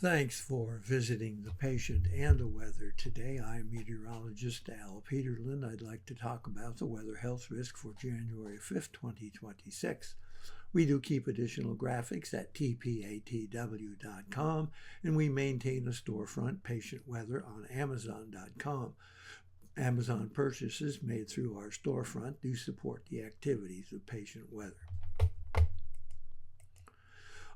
Thanks for visiting the patient and the weather. Today I'm meteorologist Al Peterlin. I'd like to talk about the weather health risk for January 5th, 2026. We do keep additional graphics at tpatw.com, and we maintain a storefront, PatientWeather, on amazon.com. Amazon purchases made through our storefront do support the activities of PatientWeather.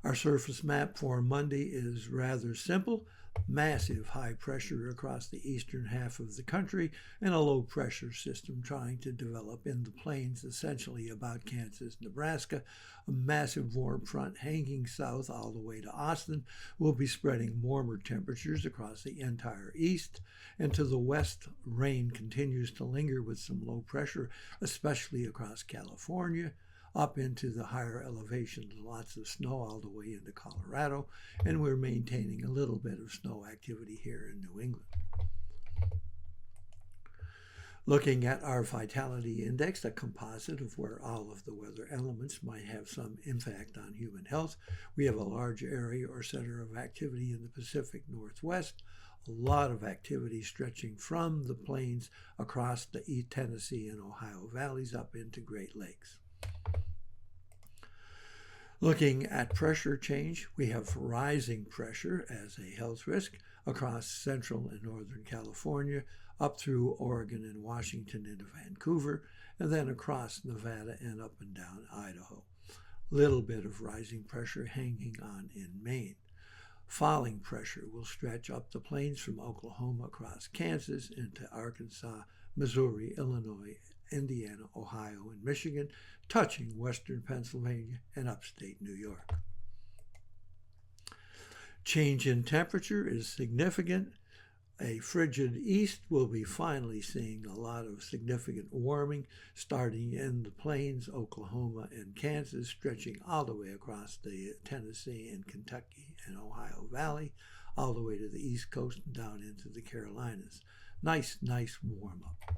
Our surface map for Monday is rather simple. Massive high pressure across the eastern half of the country and a low pressure system trying to develop in the plains essentially about Kansas, Nebraska. A massive warm front hanging south all the way to Austin will be spreading warmer temperatures across the entire east. And to the west, rain continues to linger with some low pressure, especially across California, up into the higher elevations, lots of snow all the way into Colorado, and we're maintaining a little bit of snow activity here in New England. Looking at our vitality index, a composite of where all of the weather elements might have some impact on human health, we have a large area or center of activity in the Pacific Northwest, a lot of activity stretching from the plains across the East Tennessee and Ohio valleys up into Great Lakes. Looking at pressure change, we have rising pressure as a health risk across central and northern California, up through Oregon and Washington into Vancouver, and then across Nevada and up and down Idaho. Little bit of rising pressure hanging on in Maine. Falling pressure will stretch up the plains from Oklahoma across Kansas into Arkansas, Missouri, Illinois, Indiana, Ohio, and Michigan, touching western Pennsylvania and upstate New York. Change in temperature is significant. A frigid east will be finally seeing a lot of significant warming, starting in the plains, Oklahoma, and Kansas, stretching all the way across the Tennessee and Kentucky and Ohio Valley, all the way to the East Coast and down into the Carolinas. Nice warm-up.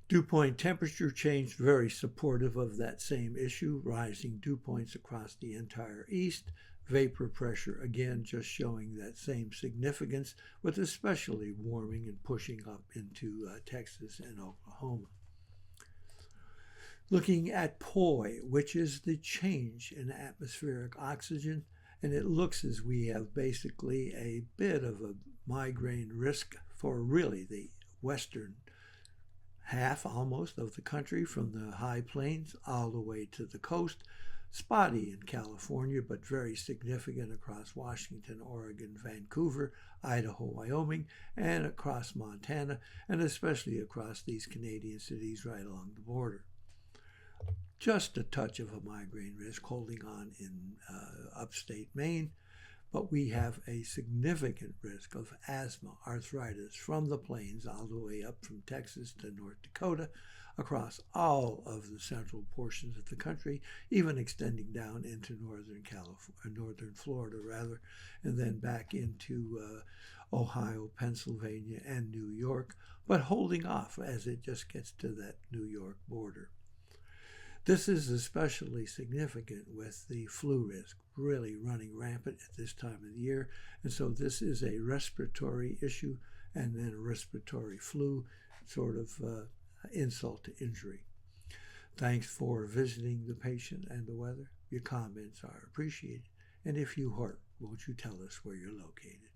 Dew point temperature change, very supportive of that same issue, rising dew points across the entire east. Vapor pressure, again, just showing that same significance, with especially warming and pushing up into Texas and Oklahoma. Looking at POI, which is the change in atmospheric oxygen, and it looks as we have basically a bit of a migraine risk for really the western half almost of the country, from the high plains all the way to the coast. Spotty in California, but very significant across Washington, Oregon, Vancouver, Idaho, Wyoming, and across Montana, and especially across these Canadian cities right along the border. Just a touch of a migraine risk holding on in upstate Maine, but we have a significant risk of asthma arthritis from the plains all the way up from Texas to North Dakota, across all of the central portions of the country, even extending down into northern Florida, and then back into Ohio, Pennsylvania, and New York, but holding off as it just gets to that New York border. This is especially significant with the flu risk really running rampant at this time of the year, and so this is a respiratory issue and then a respiratory flu sort of insult to injury. Thanks for visiting the patient and the weather. Your comments are appreciated, and if you hurt, won't you tell us where you're located?